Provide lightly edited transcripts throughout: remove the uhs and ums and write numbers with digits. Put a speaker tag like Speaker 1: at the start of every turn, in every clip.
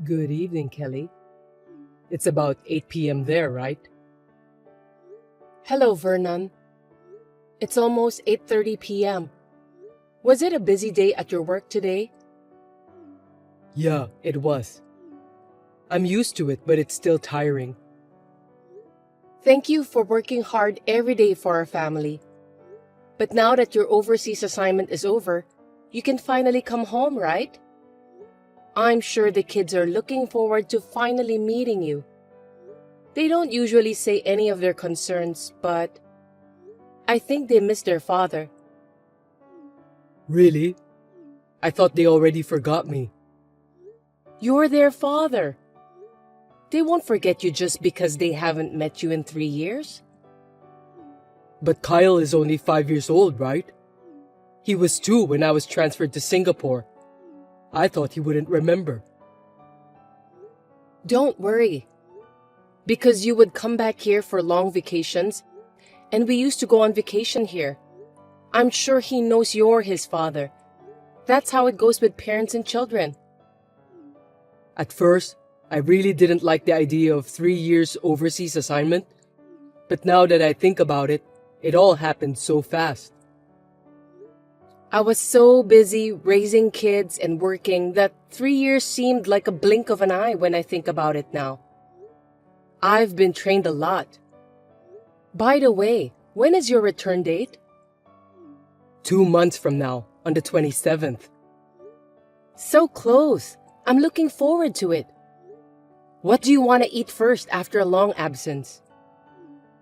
Speaker 1: Good evening, Kelly. It's about 8 p.m. there, right?
Speaker 2: Hello, Vernon. It's almost 8:30 p.m. Was it a busy day at your work today?
Speaker 1: Yeah, it was. I'm used to it, but it's still tiring.
Speaker 2: Thank you for working hard every day for our family. But now that your overseas assignment is over, you can finally come home, right? I'm sure the kids are looking forward to finally meeting you. They don't usually say any of their concerns, but I think they miss their father.
Speaker 1: Really? I thought they already forgot me.
Speaker 2: You're their father. They won't forget you just because they haven't met you in 3 years.
Speaker 1: But Kyle is only 5 years old, right? He was 2 when I was transferred to Singapore. I thought he wouldn't remember.
Speaker 2: Don't worry, because you would come back here for long vacations, and we used to go on vacation here. I'm sure he knows you're his father. That's how it goes with parents and children.
Speaker 1: At first, I really didn't like the idea of 3 years overseas assignment, but now that I think about it, it all happened so fast.
Speaker 2: I was so busy raising kids and working that 3 years seemed like a blink of an eye when I think about it now. I've been trained a lot. By the way, when is your return date?
Speaker 1: 2 months from now, on the 27th.
Speaker 2: So close. I'm looking forward to it. What do you want to eat first after a long absence?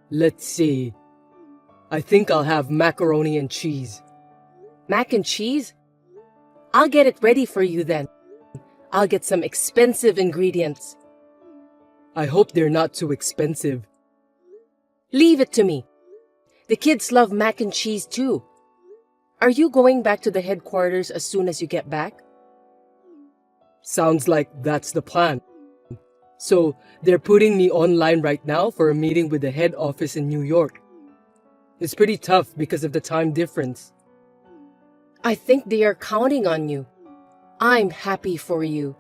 Speaker 1: Let's see. I think I'll have macaroni and cheese.
Speaker 2: Mac and cheese? I'll get it ready for you then. I'll get some expensive ingredients.
Speaker 1: I hope they're not too expensive.
Speaker 2: Leave it to me. The kids love mac and cheese too. Are you going back to the headquarters as soon as you get back?
Speaker 1: Sounds like that's the plan. So, they're putting me online right now for a meeting with the head office in New York. It's pretty tough because of the time difference.
Speaker 2: I think they are counting on you. I'm happy for you.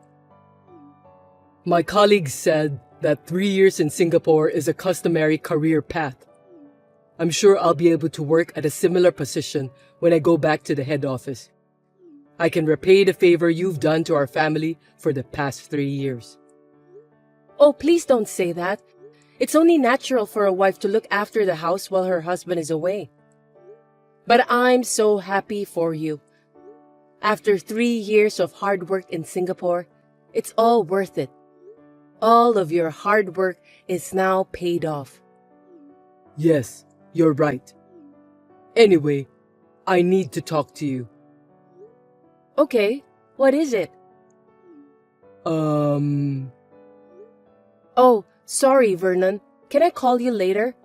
Speaker 1: My colleagues said that 3 years in Singapore is a customary career path. I'm sure I'll be able to work at a similar position when I go back to the head office. I can repay the favor you've done to our family for the past 3 years.
Speaker 2: Oh, please don't say that. It's only natural for a wife to look after the house while her husband is away. But I'm so happy for you. After 3 years of hard work in Singapore, it's all worth it. All of your hard work is now paid off.
Speaker 1: Yes, you're right. Anyway, I need to talk to you.
Speaker 2: Okay, what is it? Oh, sorry, Vernon. Can I call you later?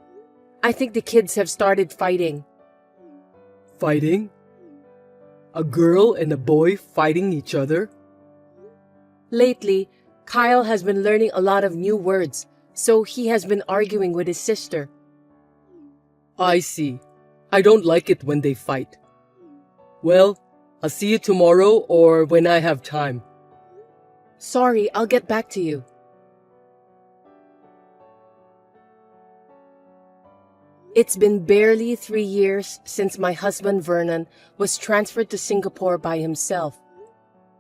Speaker 2: I think the kids have started fighting.
Speaker 1: Fighting? A girl and a boy fighting each other?
Speaker 2: Lately, Kyle has been learning a lot of new words, so he has been arguing with his sister.
Speaker 1: I see. I don't like it when they fight. Well, I'll see you tomorrow or when I have time.
Speaker 2: Sorry, I'll get back to you. It's been barely 3 years since my husband Vernon was transferred to Singapore by himself.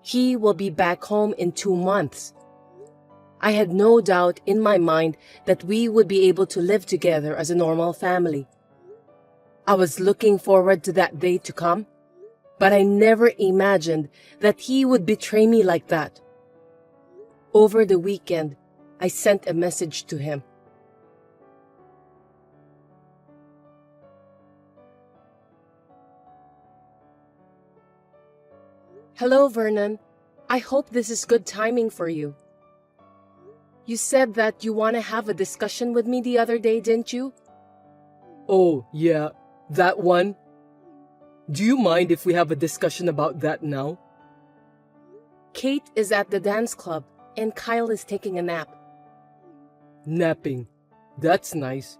Speaker 2: He will be back home in 2 months. I had no doubt in my mind that we would be able to live together as a normal family. I was looking forward to that day to come, but I never imagined that he would betray me like that. Over the weekend, I sent a message to him. Hello, Vernon. I hope this is good timing for you. You said that you want to have a discussion with me the other day, didn't you?
Speaker 1: Oh, yeah, that one. Do you mind if we have a discussion about that now?
Speaker 2: Kate is at the dance club and Kyle is taking a nap.
Speaker 1: Napping. That's nice.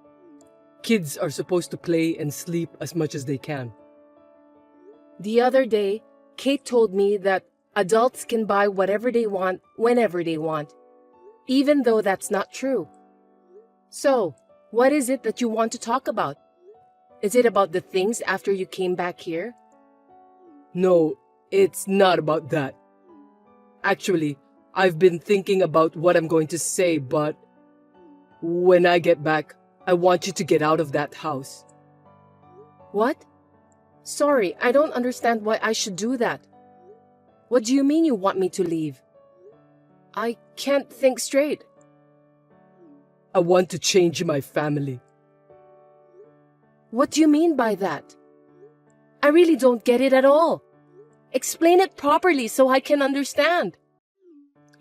Speaker 1: Kids are supposed to play and sleep as much as they can.
Speaker 2: The other day, Kate told me that Adults can buy whatever they want, whenever they want, even though that's not true. So, what is it that you want to talk about? Is it about the things after you came back here?
Speaker 1: No, it's not about that. Actually, I've been thinking about what I'm going to say, but when I get back, I want you to get out of that house.
Speaker 2: What? Sorry, I don't understand why I should do that. What do you mean you want me to leave? I can't think straight.
Speaker 1: I want to change my family.
Speaker 2: What do you mean by that? I really don't get it at all. Explain it properly so I can understand.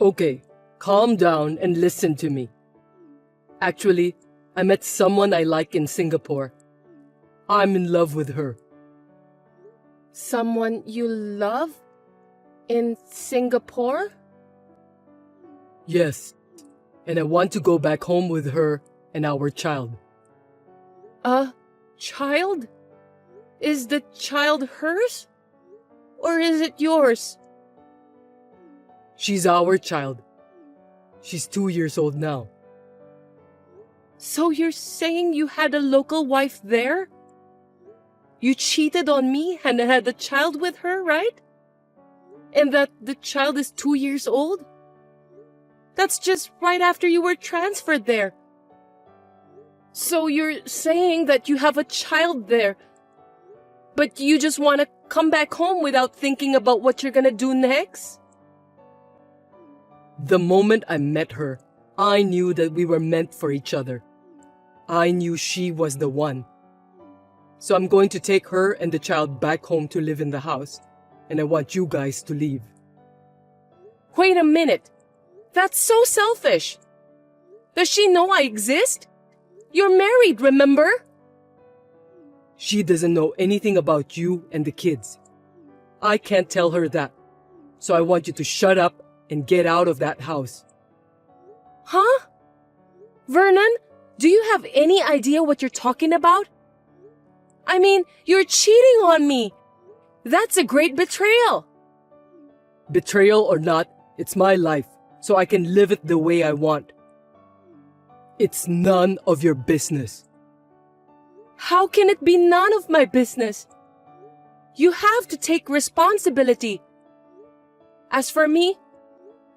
Speaker 1: Okay, calm down and listen to me. Actually, I met someone I like in Singapore. I'm in love with her.
Speaker 2: Someone you love? In Singapore?
Speaker 1: Yes, and I want to go back home with her and our child.
Speaker 2: A child? Is the child hers? Or is it yours?
Speaker 1: She's our child. She's 2 years old now.
Speaker 2: So you're saying you had a local wife there? You cheated on me and had a child with her, right? And that the child is 2 years old? That's just right after you were transferred there. So you're saying that you have a child there, but you just want to come back home without thinking about what you're gonna do next?
Speaker 1: The moment I met her, I knew that we were meant for each other. I knew she was the one. So I'm going to take her and the child back home to live in the house, and I want you guys to leave.
Speaker 2: Wait a minute. That's so selfish. Does she know I exist? You're married, remember?
Speaker 1: She doesn't know anything about you and the kids. I can't tell her that. So I want you to shut up and get out of that house.
Speaker 2: Huh? Vernon, do you have any idea what you're talking about? I mean, you're cheating on me. That's a great betrayal.
Speaker 1: Betrayal or not, it's my life, so I can live it the way I want. It's none of your business.
Speaker 2: How can it be none of my business? You have to take responsibility. As for me,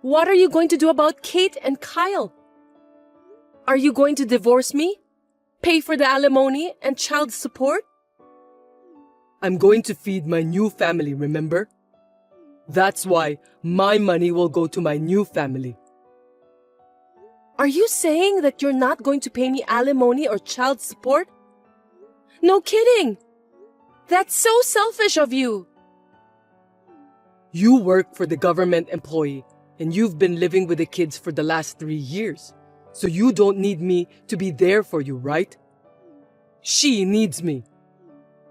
Speaker 2: what are you going to do about Kate and Kyle? Are you going to divorce me? Pay for the alimony and child support?
Speaker 1: I'm going to feed my new family, remember? That's why my money will go to my new family.
Speaker 2: Are you saying that you're not going to pay me alimony or child support? No kidding! That's so selfish of you!
Speaker 1: You work for the government employee, and you've been living with the kids for the last 3 years. So you don't need me to be there for you, right? She needs me.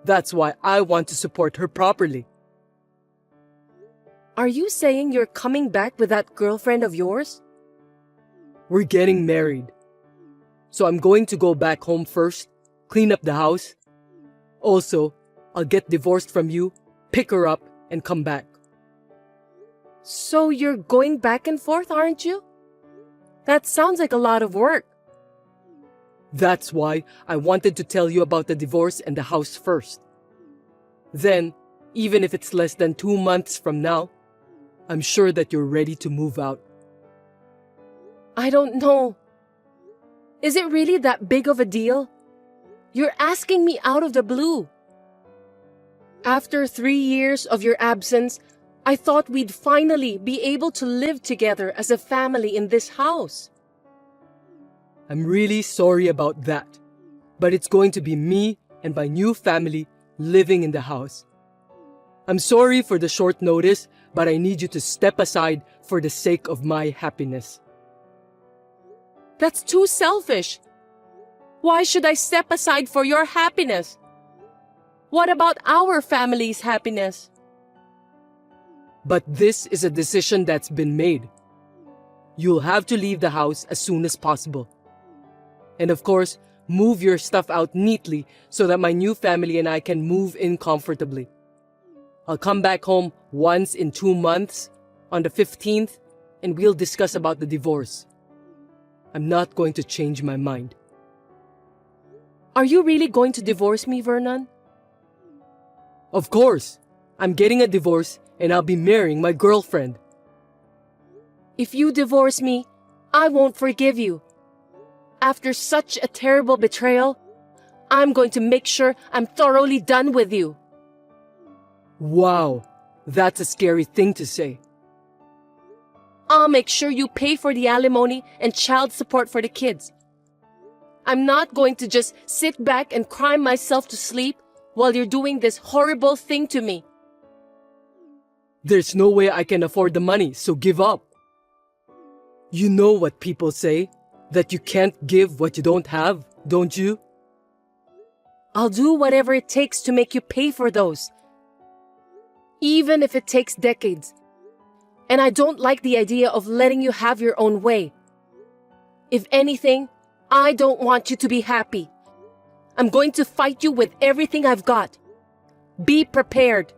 Speaker 1: That's why I want to support her properly.
Speaker 2: Are you saying you're coming back with that girlfriend of yours?
Speaker 1: We're getting married. So I'm going to go back home first, clean up the house. Also, I'll get divorced from you, pick her up, and come back.
Speaker 2: So you're going back and forth, aren't you? That sounds like a lot of work.
Speaker 1: That's why I wanted to tell you about the divorce and the house first. Then, even if it's less than 2 months from now, I'm sure that you're ready to move out.
Speaker 2: I don't know. Is it really that big of a deal? You're asking me out of the blue. After 3 years of your absence, I thought we'd finally be able to live together as a family in this house.
Speaker 1: I'm really sorry about that, but it's going to be me and my new family living in the house. I'm sorry for the short notice, but I need you to step aside for the sake of my happiness.
Speaker 2: That's too selfish. Why should I step aside for your happiness? What about our family's happiness?
Speaker 1: But this is a decision that's been made. You'll have to leave the house as soon as possible. And of course, move your stuff out neatly so that my new family and I can move in comfortably. I'll come back home once in 2 months on the 15th and we'll discuss about the divorce. I'm not going to change my mind.
Speaker 2: Are you really going to divorce me, Vernon?
Speaker 1: Of course. I'm getting a divorce and I'll be marrying my girlfriend.
Speaker 2: If you divorce me, I won't forgive you. After such a terrible betrayal, I'm going to make sure I'm thoroughly done with you.
Speaker 1: Wow, that's a scary thing to say.
Speaker 2: I'll make sure you pay for the alimony and child support for the kids. I'm not going to just sit back and cry myself to sleep while you're doing this horrible thing to me.
Speaker 1: There's no way I can afford the money, so give up. You know what people say, that you can't give what you don't have, don't you?
Speaker 2: I'll do whatever it takes to make you pay for those. Even if it takes decades. And I don't like the idea of letting you have your own way. If anything, I don't want you to be happy. I'm going to fight you with everything I've got. Be prepared.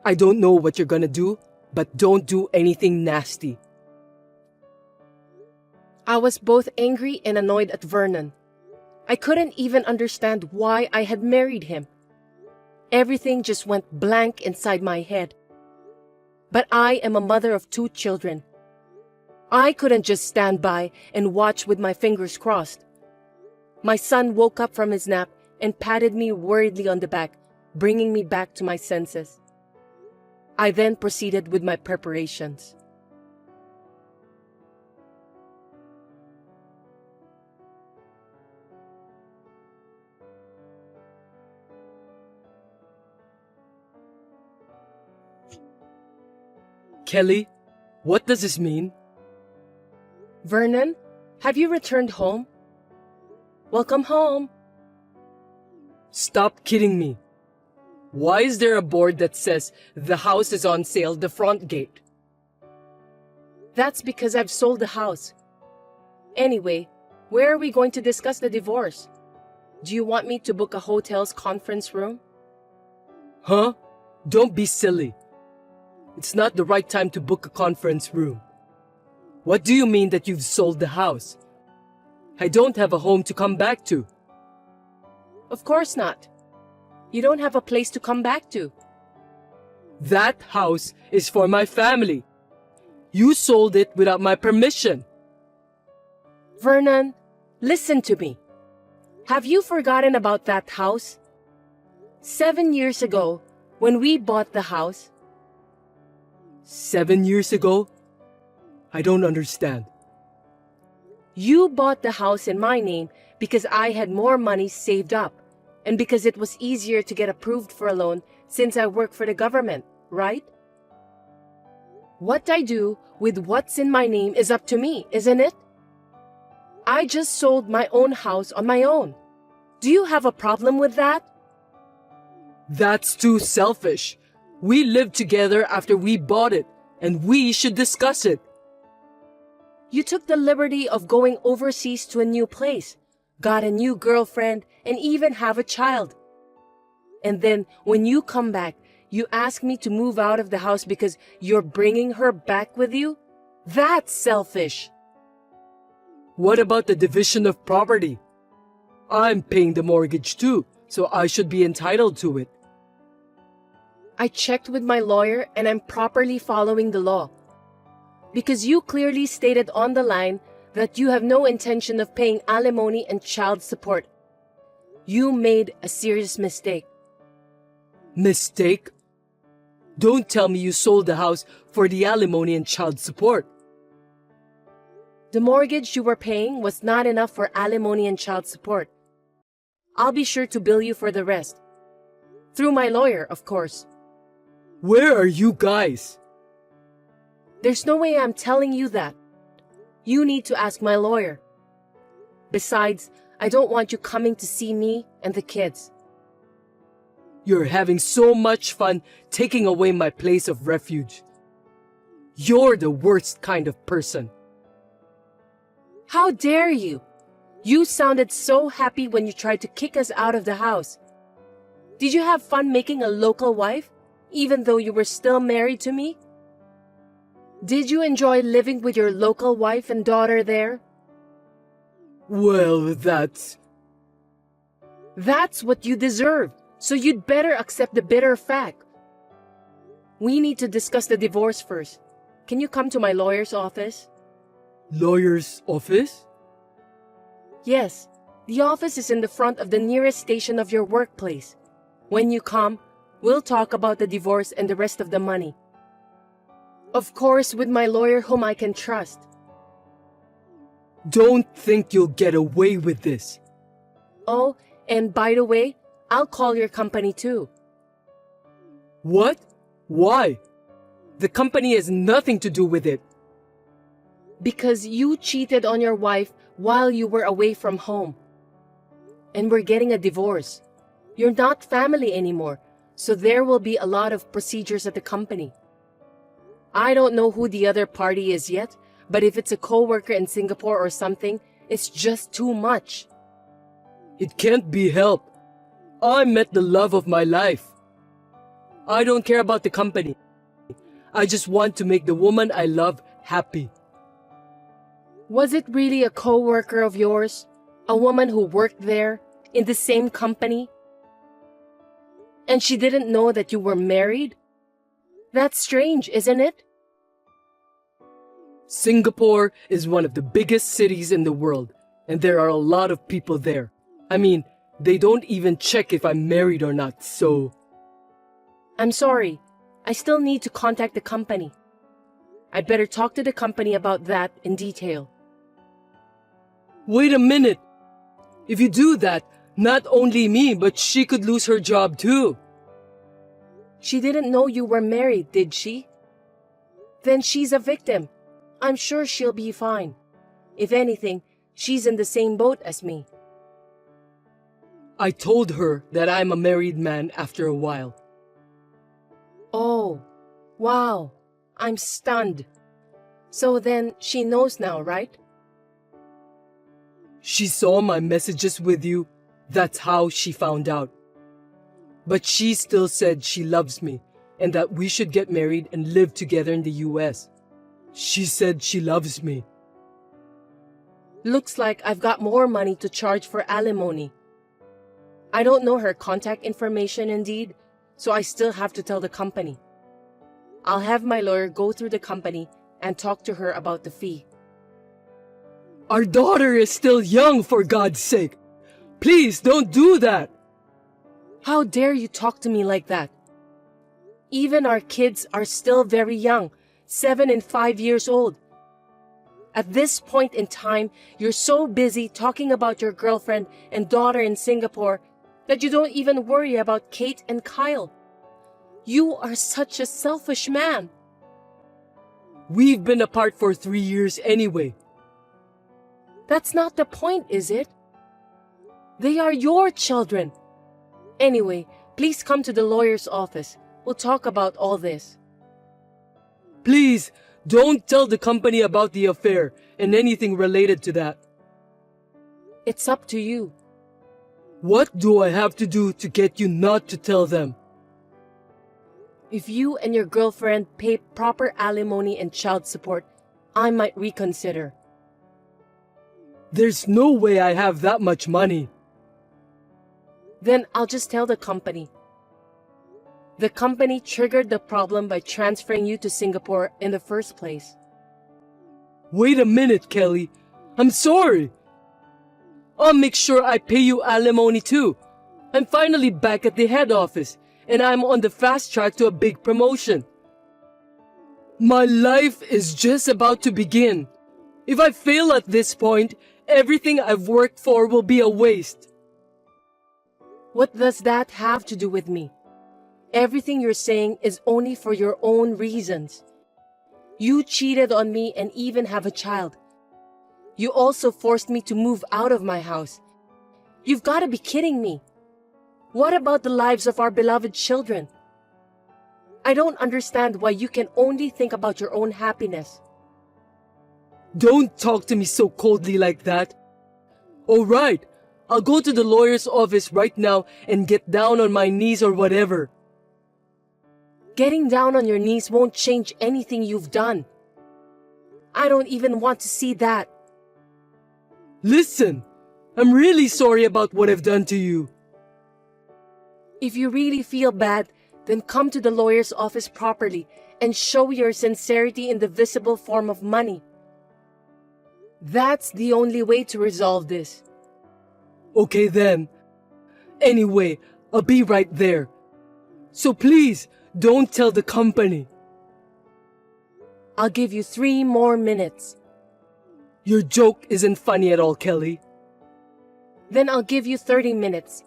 Speaker 1: I don't know what you're gonna do, but don't do anything nasty.
Speaker 2: I was both angry and annoyed at Vernon. I couldn't even understand why I had married him. Everything just went blank inside my head. But I am a mother of 2 children. I couldn't just stand by and watch with my fingers crossed. My son woke up from his nap and patted me worriedly on the back, bringing me back to my senses. I then proceeded with my preparations.
Speaker 1: Kelly, what does this mean?
Speaker 2: Vernon, have you returned home? Welcome home.
Speaker 1: Stop kidding me. Why is there a board that says the house is on sale the front gate?
Speaker 2: That's because I've sold the house. Anyway, where are we going to discuss the divorce? Do you want me to book a hotel's conference room?
Speaker 1: Huh? Don't be silly. It's not the right time to book a conference room. What do you mean that you've sold the house? I don't have a home to come back to.
Speaker 2: Of course not. You don't have a place to come back to.
Speaker 1: That house is for my family. You sold it without my permission.
Speaker 2: Vernon, listen to me. Have you forgotten about that house? 7 years ago, when we bought the house.
Speaker 1: 7 years ago? I don't understand.
Speaker 2: You bought the house in my name because I had more money saved up and because it was easier to get approved for a loan since I work for the government, right? What I do with what's in my name is up to me, isn't it? I just sold my own house on my own. Do you have a problem with that?
Speaker 1: That's too selfish. We lived together after we bought it, and we should discuss it.
Speaker 2: You took the liberty of going overseas to a new place, got a new girlfriend, and even have a child. And then, when you come back, you ask me to move out of the house because you're bringing her back with you? That's selfish.
Speaker 1: What about the division of property? I'm paying the mortgage too, so I should be entitled to it.
Speaker 2: I checked with my lawyer and I'm properly following the law. Because you clearly stated on the line that you have no intention of paying alimony and child support. You made a serious mistake.
Speaker 1: Mistake? Don't tell me you sold the house for the alimony and child support.
Speaker 2: The mortgage you were paying was not enough for alimony and child support. I'll be sure to bill you for the rest. Through my lawyer, of course.
Speaker 1: Where are you guys?
Speaker 2: There's no way I'm telling you that. You need to ask my lawyer. Besides, I don't want you coming to see me and the kids.
Speaker 1: You're having so much fun taking away my place of refuge. You're the worst kind of person.
Speaker 2: How dare you? You sounded so happy when you tried to kick us out of the house. Did you have fun making a local wife, even though you were still married to me? Did you enjoy living with your local wife and daughter there?
Speaker 1: Well,
Speaker 2: That's what you deserve, so you'd better accept the bitter fact. We need to discuss the divorce first. Can you come to my lawyer's office?
Speaker 1: lawyer's office?
Speaker 2: Yes, the office is in the front of the nearest station of your workplace. When you come, we'll talk about the divorce and the rest of the money. Of course, with my lawyer whom I can trust.
Speaker 1: Don't think you'll get away with this.
Speaker 2: Oh, and by the way, I'll call your company too.
Speaker 1: What? Why? The company has nothing to do with it.
Speaker 2: Because you cheated on your wife while you were away from home. And we're getting a divorce. You're not family anymore, so there will be a lot of procedures at the company. I don't know who the other party is yet, but if it's a coworker in Singapore or something, it's just too much.
Speaker 1: It can't be helped. I met the love of my life. I don't care about the company. I just want to make the woman I love happy.
Speaker 2: Was it really a coworker of yours? A woman who worked there, in the same company? And she didn't know that you were married? That's strange, isn't it?
Speaker 1: Singapore is one of the biggest cities in the world, and there are a lot of people there. I mean, they don't even check if I'm married or not, so...
Speaker 2: I'm sorry. I still need to contact the company. I'd better talk to the company about that in detail.
Speaker 1: Wait a minute! If you do that, not only me, but she could lose her job too.
Speaker 2: She didn't know you were married, did she? Then she's a victim. I'm sure she'll be fine. If anything, she's in the same boat as me.
Speaker 1: I told her that I'm a married man after a while.
Speaker 2: Oh, wow. I'm stunned. So then she knows now, right?
Speaker 1: She saw my messages with you. That's how she found out. But she still said she loves me and that we should get married and live together in the US. She said she loves me.
Speaker 2: Looks like I've got more money to charge for alimony. I don't know her contact information indeed, so I still have to tell the company. I'll have my lawyer go through the company and talk to her about the fee.
Speaker 1: Our daughter is still young, for God's sake. Please don't do that.
Speaker 2: How dare you talk to me like that? Even our kids are still very young, 7 and 5 years old. At this point in time, you're so busy talking about your girlfriend and daughter in Singapore that you don't even worry about Kate and Kyle. You are such a selfish man.
Speaker 1: We've been apart for 3 years anyway.
Speaker 2: That's not the point, is it? They are your children. Anyway, please come to the lawyer's office. We'll talk about all this.
Speaker 1: Please, don't tell the company about the affair and anything related to that.
Speaker 2: It's up to you.
Speaker 1: What do I have to do to get you not to tell them?
Speaker 2: If you and your girlfriend pay proper alimony and child support, I might reconsider.
Speaker 1: There's no way I have that much money.
Speaker 2: Then I'll just tell the company. The company triggered the problem by transferring you to Singapore in the first place.
Speaker 1: Wait a minute, Kelly. I'm sorry. I'll make sure I pay you alimony too. I'm finally back at the head office, and I'm on the fast track to a big promotion. My life is just about to begin. If I fail at this point, everything I've worked for will be a waste.
Speaker 2: What does that have to do with me? Everything you're saying is only for your own reasons. You cheated on me and even have a child. You also forced me to move out of my house. You've got to be kidding me. What about the lives of our beloved children? I don't understand why you can only think about your own happiness.
Speaker 1: Don't talk to me so coldly like that. All right, I'll go to the lawyer's office right now and get down on my knees or whatever.
Speaker 2: Getting down on your knees won't change anything you've done. I don't even want to see that.
Speaker 1: Listen, I'm really sorry about what I've done to you.
Speaker 2: If you really feel bad, then come to the lawyer's office properly and show your sincerity in the visible form of money. That's the only way to resolve this.
Speaker 1: Okay then. Anyway, I'll be right there. So please, don't tell the company.
Speaker 2: I'll give you 3 more minutes.
Speaker 1: Your joke isn't funny at all, Kelly.
Speaker 2: Then I'll give you 30 minutes.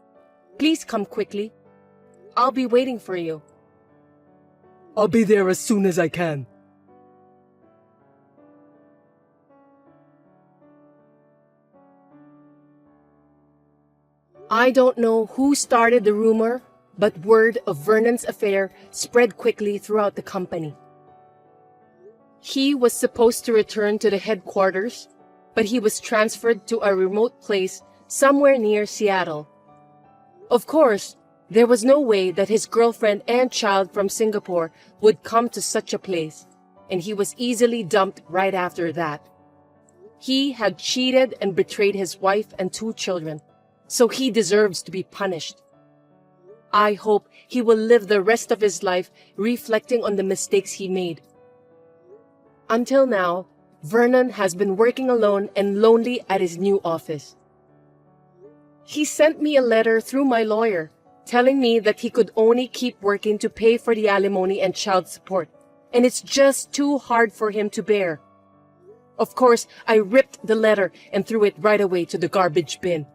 Speaker 2: Please come quickly. I'll be waiting for you.
Speaker 1: I'll be there as soon as I can.
Speaker 2: I don't know who started the rumor, but word of Vernon's affair spread quickly throughout the company. He was supposed to return to the headquarters, but he was transferred to a remote place somewhere near Seattle. Of course, there was no way that his girlfriend and child from Singapore would come to such a place, and he was easily dumped right after that. He had cheated and betrayed his wife and 2 children, so he deserves to be punished. I hope he will live the rest of his life reflecting on the mistakes he made. Until now, Vernon has been working alone and lonely at his new office. He sent me a letter through my lawyer, telling me that he could only keep working to pay for the alimony and child support, and it's just too hard for him to bear. Of course, I ripped the letter and threw it right away to the garbage bin.